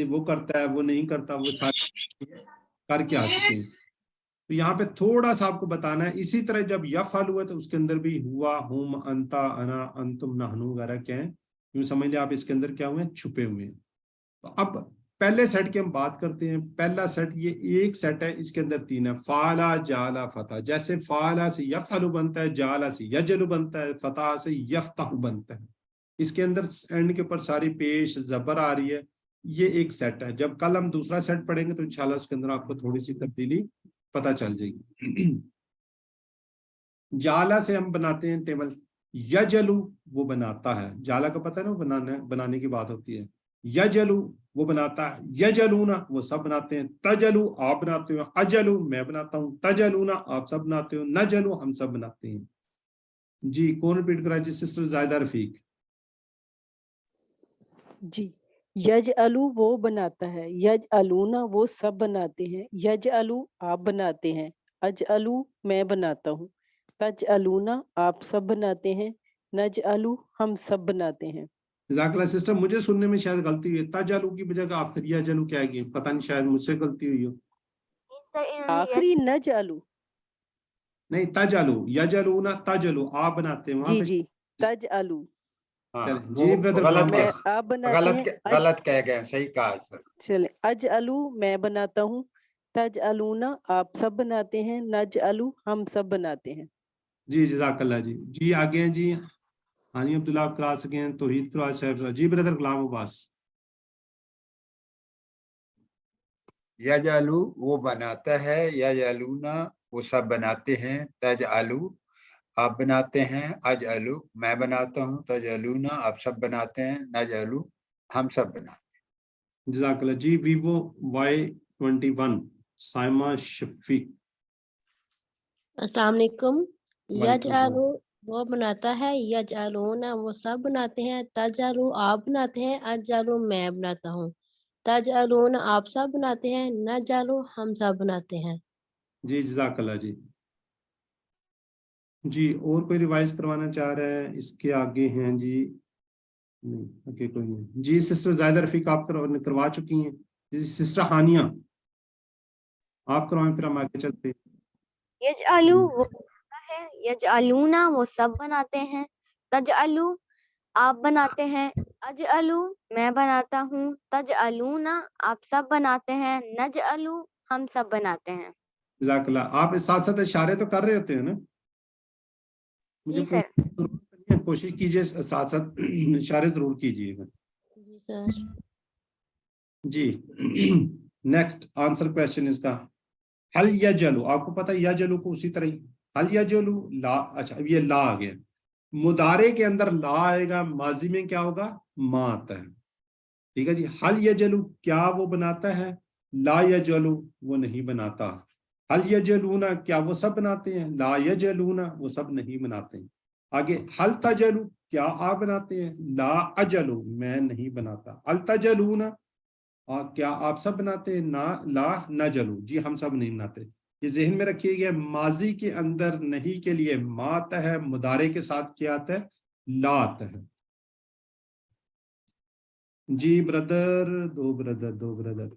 وہ کرتا ہے وہ نہیں کرتا، وہ سارے کر کے آ چکے ہیں. تو یہاں پہ تھوڑا سا آپ کو بتانا ہے. اسی طرح جب یفعل ہوا تو اس کے اندر بھی ہوا ہم انتا انا انتم نحن وغیرہ کیا ہیں، یوں سمجھ لیں آپ اس کے اندر کیا ہوئے ہیں، چھپے ہوئے ہیں. تو اب پہلے سیٹ کی ہم بات کرتے ہیں. پہلا سیٹ یہ ایک سیٹ ہے, اس کے اندر 3 ہے. فعلا جالا فتح, جیسے فعلا سے یفعلو بنتا ہے, جالا سے یجلو بنتا ہے, فتح سے یفتح بنتا ہے. اس کے اندر اینڈ کے اوپر ساری پیش زبر آ رہی ہے. یہ ایک سیٹ ہے. جب کل ہم دوسرا سیٹ پڑھیں گے تو انشاءاللہ اس کے اندر آپ کو تھوڑی سی تبدیلی پتہ چل جائے گی. جالا سے ہم بناتے ہیں ٹیبل. یجلو وہ بناتا ہے, جالا کا پتہ ہے نا, بنانے کی بات ہوتی ہے. یجلو وہ بناتا ہے, یجلونا وہ سب بناتے ہیں. تجلو آپ بناتے ہو, اجلو میں بناتا ہوں, تجلونا آپ سب بناتے ہو, نجلو ہم سب بناتے ہیں. جی کون ریپیٹ کرا؟ جی سسٹر زائدہ رفیق. جی یجعلو وہ بناتا ہے, یجعلونا وہ سب بناتے ہیں, یجعلو آپ بناتے ہیں, اجعلو میں بناتا ہوں, تجعلونا آپ سب بناتے ہیں, نجعلو ہم سب بناتے ہیں. جزاک اللہ سسٹر, مجھے سننے میں شاید غلطی ہوئی ہے. تجلو کی بجائے آپ پھر یجلو کیا گئی, پتہ نہیں شاید مجھ سے غلطی ہوئی ہو. آخری نجعلو. نہیں تجلو, یجلونا تجلو آپ بناتے ہیں وہاں جی پہ. جی تجعلو جی برادر غلط میں کہا, آپ بناتے ہیں. غلط کہہ گئے, صحیح کہا سر. چلے اجعلو میں بناتا ہوں, تجعلونا آپ سب بناتے ہیں, نجعلو ہم سب بناتے ہیں. جی جزاک اللہ. جی جی آگے ہیں جی ہانی عبداللہ آپ کرا سکیں ہیں, توحید کرا صاحب. جی برادر غلام عباس. یجعلو وہ بناتا ہے, یجعلونا وہ سب بناتے ہیں, تجعلو آپ بناتے ہیں, اجعلو میں بناتا ہوں, تجعلونا آپ سب بناتے ہیں, نجعلو ہم سب بناتے ہیں. جزاک اللہ. جی ویوو Y21 سائمہ شفیق. السلام علیکم. وعلیکم السلام. یجعلو وہ بناتا ہے, یجعلونا وہ سب بناتے ہیں, تجعلو آپ بناتے ہیں, اجعلو میں بناتا ہوں, تجعلون آپ سب بناتے ہیں, نجعلو ہم سب بناتے ہیں. جی جزاک اللہ. جی جی اور کوئی ریوائز کروانا چاہ رہا ہے؟ اس کے آگے ہیں جی نہیں, اوکے کوئی نہیں. جی سسٹر زائدہ رفیق آپ کروا چکی ہیں. جی سسٹر ہانیہ آپ کروائیں, پھر ہم آگے چلتے ہیں. یجعلو وہ بناتا ہے, یجعلونا وہ سب بناتے ہیں, تجعلو آپ بناتے ہیں, اجعلو میں بناتا ہوں, تجعلونا آپ سب بناتے ہیں, نجعلو ہم سب بناتے ہیں. جزاک اللہ. آپ اس ساتھ ساتھ اشارے تو کر رہے ہوتے ہیں نا؟ جی سر. کوشش کیجیے ساتھ ساتھ اشارے ضرور کیجیے گا. جی سر. جی نیکسٹ آنسر کوشچن اس کا, حل یجلو آپ کو پتہ ہے یجلو کو اسی طرح ہی حل یجلو لا. اچھا اب یہ لا آ گیا, مضارع کے اندر لا آئے گا, ماضی میں کیا ہوگا ما آتا ہے. ٹھیک ہے جی. حل یجلو کیا وہ بناتا ہے, لا یجلو وہ نہیں بناتا. حل یجلونا کیا وہ سب بناتے ہیں, لا یجلونا وہ سب نہیں بناتے ہیں. آگے حل تجلو کیا آپ بناتے ہیں, لا اجلو میں نہیں بناتا. حل تجلونا کیا آپ سب بناتے ہیں, لا نجلو جی ہم سب نہیں بناتے. یہ ذہن میں رکھیے گا, ماضی کے اندر نہیں کے لیے ما آتا ہے, مضارع کے ساتھ کیا آتا ہے, لا آتا ہے. جی بردر دو بردر.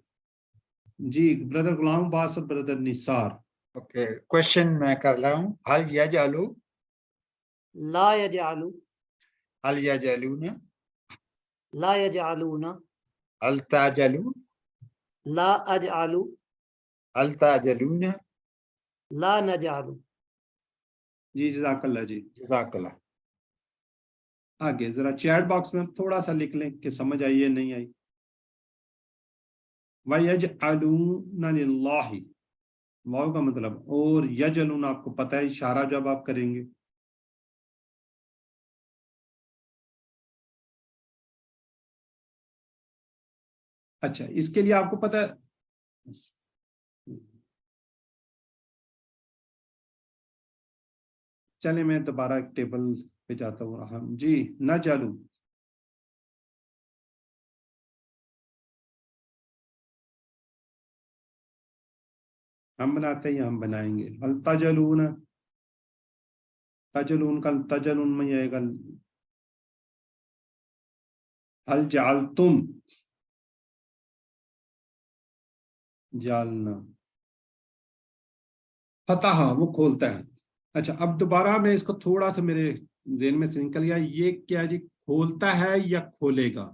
جی بردر غلام عباس اور بردر نثار. اوکے کوشچن میں کر رہا ہوں. حل یجعلو, لا یجعلو, حل یجعلون, لا یجعلون, حل تعجلون, لا اجعلو, حل تعجلون. لا نجعلو. جی جزاک اللہ. جی جزاک اللہ. آگے ذرا چیٹ باکس میں تھوڑا سا لکھ لیں کہ سمجھ آئی ہے نہیں آئی. وَيَجْعَلُونَ لِلَّهِ واو کا مطلب, اور یجلون آپ کو پتہ ہے اشارہ جب آپ کریں گے. اچھا اس کے لیے آپ کو پتہ ہے, چلیں میں دوبارہ ایک ٹیبل پہ جاتا ہوں. جی نجلو ہم بناتے ہیں, ہم بنائیں گے. حل تجلون, تجلون کا تجلون میں آئے گا. حل جعلتم, جالنا, فتح وہ کھولتا ہے. اچھا اب دوبارہ میں اس کو تھوڑا سا میرے ذہن میں سے نکل گیا, یہ کیا جی کھولتا ہے یا کھولے گا؟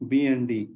BND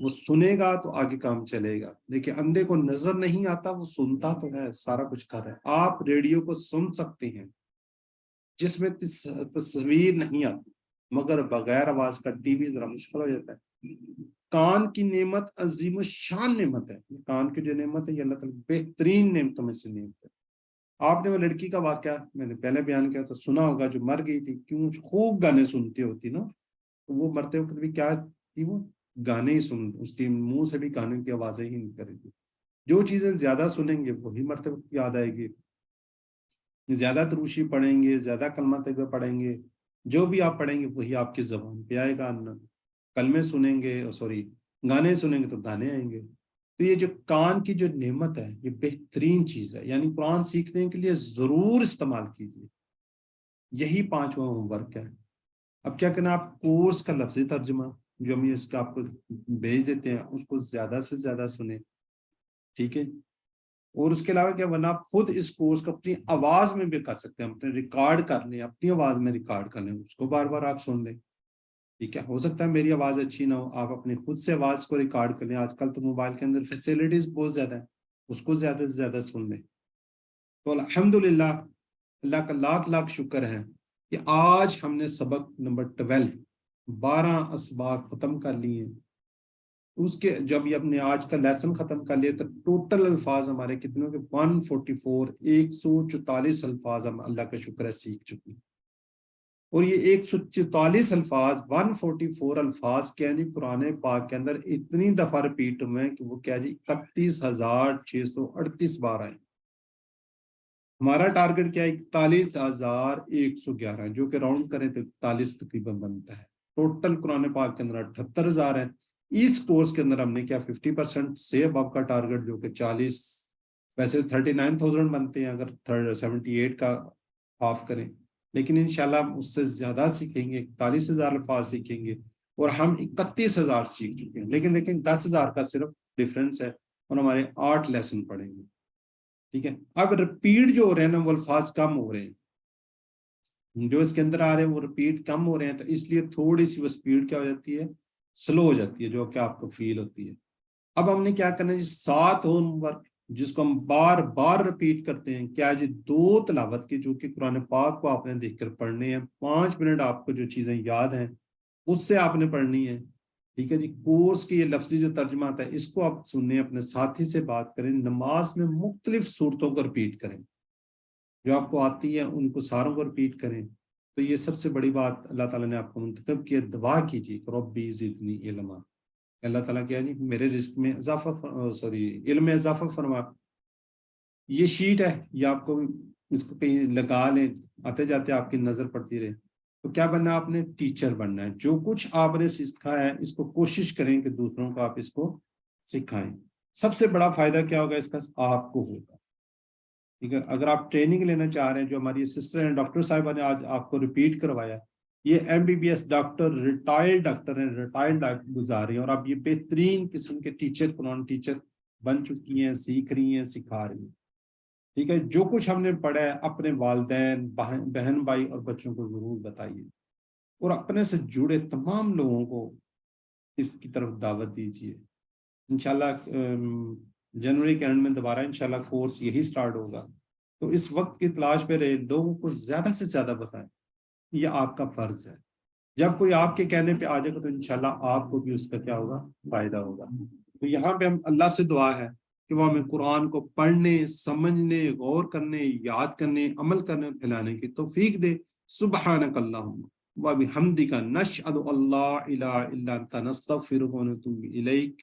وہ سنے گا تو آگے کام چلے گا. دیکھیں اندھے کو نظر نہیں آتا، وہ سنتا تو ہے، سارا کچھ کر رہا ہے. آپ ریڈیو کو سن سکتے ہیں جس میں تصویر نہیں آتی، مگر بغیر آواز کا ٹی وی ذرا مشکل ہو جاتا ہے. کان کی نعمت عظیم الشان نعمت ہے. کان کی جو نعمت ہے یہ اللہ تعالیٰ بہترین نعمتوں میں سے نعمت ہے. آپ نے وہ لڑکی کا واقعہ میں نے پہلے بیان کیا تو سنا ہوگا، جو مر گئی تھی، کیوں خوب گانے سنتی ہوتی نا، وہ مرتے وقت بھی کیا تھی، وہ گانے ہی سن، اس کے منہ سے بھی گانے کی آوازیں ہی نہیں کر رہی تھی. جو چیزیں زیادہ سنیں گے وہی مرتے وقت یاد آئے گی. زیادہ تروشی پڑھیں گے، زیادہ کلمہ طیبہ پڑھیں گے، جو بھی آپ پڑھیں گے وہی آپ کی زبان پہ آئے گا. کلمے سنیں گے، گانے سنیں گے تو گانے آئیں گے. تو یہ جو کان کی جو نعمت ہے یہ بہترین چیز ہے. یعنی قرآن سیکھنے کے لیے ضرور استعمال کیجیے. یہی 5واں ہوم ورک ہے. اب کیا کرنا، آپ کورس کا لفظی ترجمہ جو ہم اس کا آپ کو بھیج دیتے ہیں اس کو زیادہ سے زیادہ سنیں، ٹھیک ہے. اور اس کے علاوہ کیا، ورنہ آپ خود اس کورس کو اپنی آواز میں بھی کر سکتے ہیں. اپنے ریکارڈ کر لیں، اپنی آواز میں ریکارڈ کر لیں، اس کو بار بار آپ سن لیں. ٹھیک ہے، ہو سکتا ہے میری آواز اچھی نہ ہو، آپ اپنی خود سے آواز کو ریکارڈ کر لیں. آج کل تو موبائل کے اندر فیسلٹیز بہت زیادہ ہیں، اس کو زیادہ سے زیادہ سن لیں. تو الحمدللہ اللہ کا لاکھ لاکھ شکر ہے کہ آج ہم نے سبق نمبر 12 اسباق ختم کر لیے. اس کے جب یہ اپنے آج کا لیسن ختم کر لیا تو ٹوٹل الفاظ ہمارے کتنے کے 144 144 الفاظ ہم اللہ کا شکر ہے سیکھ چکے ہیں. اور یہ 144 الفاظ 144 الفاظ کیا نہیں قرآن پاک کے اندر اتنی دفعہ ریپیٹ ہوئے ہیں کہ وہ کیا جی 31,638 بار آئے. ہمارا ٹارگٹ کیا ہے 41,111 جو کہ راؤنڈ کریں تو 41 تقریباً بنتا ہے. ٹوٹل قرآن پاک کے اندر 78,000 ہے. اس کورس کے اندر ہم نے کیا 50% سے اب کا ٹارگٹ جو کہ 40، ویسے 39,000 بنتے ہیں اگر 78 کا آف کریں، لیکن انشاءاللہ ہم اس سے زیادہ سیکھیں گے. 41,000 الفاظ سیکھیں گے اور ہم 31,000 سیکھ چکے ہیں. لیکن دیکھیں 10,000 کا صرف ڈفرینس ہے اور ہمارے 8 لیسن پڑھیں گے. ٹھیک ہے، اب ریپیٹ جو ہو رہے ہیں نا وہ الفاظ کم ہو رہے ہیں، جو اس کے اندر آ رہے ہیں وہ ریپیٹ کم ہو رہے ہیں، تو اس لیے تھوڑی سی وہ سپیڈ کیا ہو جاتی ہے، سلو ہو جاتی ہے، جو کہ آپ کو فیل ہوتی ہے. اب ہم نے کیا کرنا ہے جی 7 ہوم ورک جس کو ہم بار بار ریپیٹ کرتے ہیں. کیا جی 2 تلاوت کے جو کہ قرآن پاک کو آپ نے دیکھ کر پڑھنے ہیں. 5 منٹ آپ کو جو چیزیں یاد ہیں اس سے آپ نے پڑھنی ہے. ٹھیک ہے جی، کورس کی یہ لفظی جو ترجمہ آتا ہے اس کو آپ سنیں، اپنے ساتھی سے بات کریں. نماز میں مختلف صورتوں کو ریپیٹ کریں، جو آپ کو آتی ہے ان کو ساروں کو ریپیٹ کریں. تو یہ سب سے بڑی بات اللہ تعالیٰ نے آپ کو منتخب کیا. دعا کیجیے ربی زدنی علما، اللہ تعالیٰ کیا نہیں میرے رزق میں اضافہ علم میں اضافہ فرما. یہ شیٹ ہے، یہ آپ کو اس کو کہیں لگا لیں، آتے جاتے آپ کی نظر پڑتی رہے. تو کیا بننا ہے، آپ نے ٹیچر بننا ہے. جو کچھ آپ نے سکھایا ہے اس کو کوشش کریں کہ دوسروں کو آپ اس کو سکھائیں. سب سے بڑا فائدہ کیا ہوگا اس کا، آپ کو ہوگا. ٹھیک ہے، اگر آپ ٹریننگ لینا چاہ رہے ہیں، جو ہماری سسٹر ہیں ڈاکٹر صاحبہ نے آج آپ کو ریپیٹ کروایا، یہ MBBS ڈاکٹر ریٹائرڈ ڈاکٹر ہیں، ریٹائرڈ گزار رہی ہیں، اور اب یہ بہترین قسم کے ٹیچر قرآن ٹیچر بن چکی ہیں، سیکھ رہی ہیں، سکھا رہی ہیں. ٹھیک ہے، جو کچھ ہم نے پڑھا ہے اپنے والدین بہن بھائی اور بچوں کو ضرور بتائیے، اور اپنے سے جڑے تمام لوگوں کو اس کی طرف دعوت دیجیے. انشاءاللہ جنوری کے اینڈ میں دوبارہ انشاءاللہ کورس یہی سٹارٹ ہوگا. تو اس وقت کی تلاش پہ رہے، لوگوں کو زیادہ سے زیادہ بتائیں، یہ آپ کا فرض ہے. جب کوئی آپ کے کہنے پہ آ جائے گا تو انشاءاللہ آپ کو بھی اس کا کیا ہوگا، فائدہ ہوگا. تو یہاں پہ ہم اللہ سے دعا ہے کہ وہ ہمیں قرآن کو پڑھنے، سمجھنے، غور کرنے، یاد کرنے، عمل کرنے، پھیلانے کی توفیق دے. سبحانک اللہم و بحمدک نشہد ان لا الہ الا انت نستغفرک و نتوب الیک.